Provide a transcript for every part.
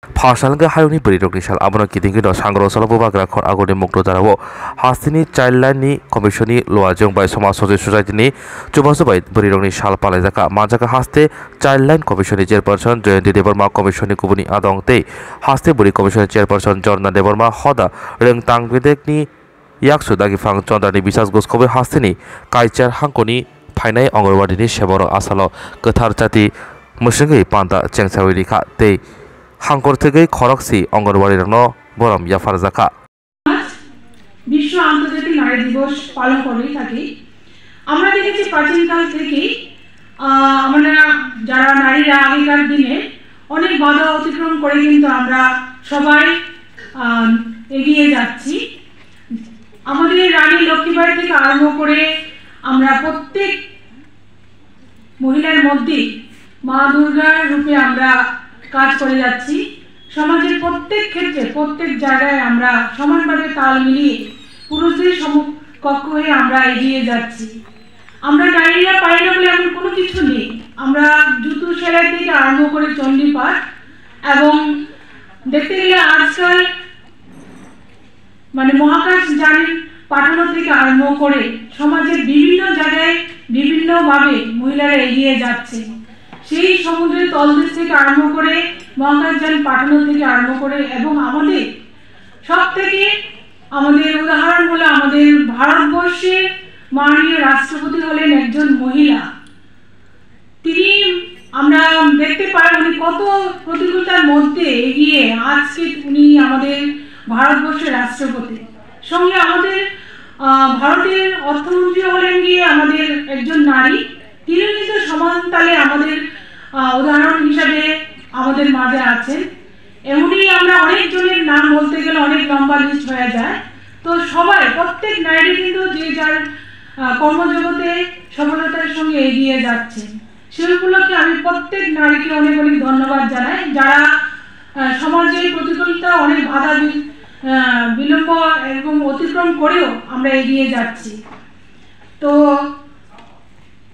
फारसालगा हायुंनि बरिरगनि साल आबोनो किदिंगिनो सांग्रसला बुबाग्रा खर आगरनि मुक्तो जारावो हास्तिनि चाइल्डलाइननि कमिशननि लवाजों बाय समाज सजि सोसाइटिनि चुबासुबाय बरिरगनि साल पालायजाका माजाका हास्ते चाइल्डलाइन कमिशननि चेयरपारसन जयन्ती देबर्मा कमिशननि गुबुनि आदं ते हास्ते बुरि कमिशननि चेयरपारसन जर्ना देबर्मा हदा रों तांगबिदेकनि याकसु दागिफां चन्द्रानि बिसास गोसखबे हास्तेनि काइचार हांकनि फाइनाय अंगनवाड़ीनि सेबर आसालो गोथार जाति मुसुंगै पान्ता चेंसावि रिखा ते हांकर থেকে খরকসি অঙ্গনওয়াড়ি রং বরম ইয়াফার জাকা বিশ্ব আন্তর্জাতিক নারী দিবস পালন করে থাকি। আমরা দেখেছি প্রাচীনকাল থেকে আমরা যারা নারীরা আগেকার দিনে অনেক বাধা অতিক্রম করে কিন্তু আমরা সবাই এগিয়ে যাচ্ছি। আমাদের রানী লক্ষ্মীবাই থেকে আরম্ভ করে আমরা প্রত্যেক মহিলার মধ্যে মা দুর্গার রূপে আমরা কাজ করে যাচ্ছি। সমাজের প্রত্যেক ক্ষেত্রে প্রত্যেক জায়গায় আমরা সমানভাবে তাল মিলিয়ে পুরুষদের সমকক্ষ হয়ে আমরা এগিয়ে যাচ্ছি। আমরা নারীরা পারি না বলে এমন কোনো কিছু নেই। আমরা জুতো সেলাই থেকে আরম্ভ করে চণ্ডীপাঠ এবং দেখতে গেলে আজকাল মহাকাশ যান পাঠানো থেকে আরম্ভ করে সমাজের বিভিন্ন জায়গায় বিভিন্নভাবে মহিলারা এগিয়ে যাচ্ছে। সেই সমুদ্রের তলদেশ থেকে আরম্ভ করে মহাকাশযান পাঠানো থেকে আরম্ভ করে এবং আমাদের সব থেকে আমাদের উদাহরণ হলো আমাদের ভারতবর্ষের মাননীয় রাষ্ট্রপতি হলেন একজন মহিলা। তিনি আমরা দেখতে পাই উনি কত প্রতিকূলতার মধ্যে এগিয়ে আজকে উনি আমাদের ভারতবর্ষের রাষ্ট্রপতি। সঙ্গে আমাদের ভারতের অর্থমন্ত্রী হলেন গিয়ে আমাদের একজন নারী। তিনি কিন্তু সমান তালে আমাদের উদাহরণ হিসাবে আমাদের মাঝে আছেন। এমনই আমরা অনেকজনের নাম বলতে গেলে অনেক লম্বা লিস্ট হয়ে যায়। তো সবাই প্রত্যেক নারী কিন্তু যে যার কর্মজগতে সফলতার সঙ্গে এগিয়ে যাচ্ছে। সেই উপলক্ষে আমি প্রত্যেক নারীকে অনেক অনেক ধন্যবাদ জানাই যারা সমাজের প্রতিকূলতা অনেক বাধা বিলম্ব এবং অতিক্রম করেও আমরা এগিয়ে যাচ্ছি। তো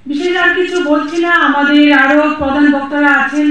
বিশেষ আর কিছু বলছি না, আমাদের আরো প্রধান বক্তারা আছেন।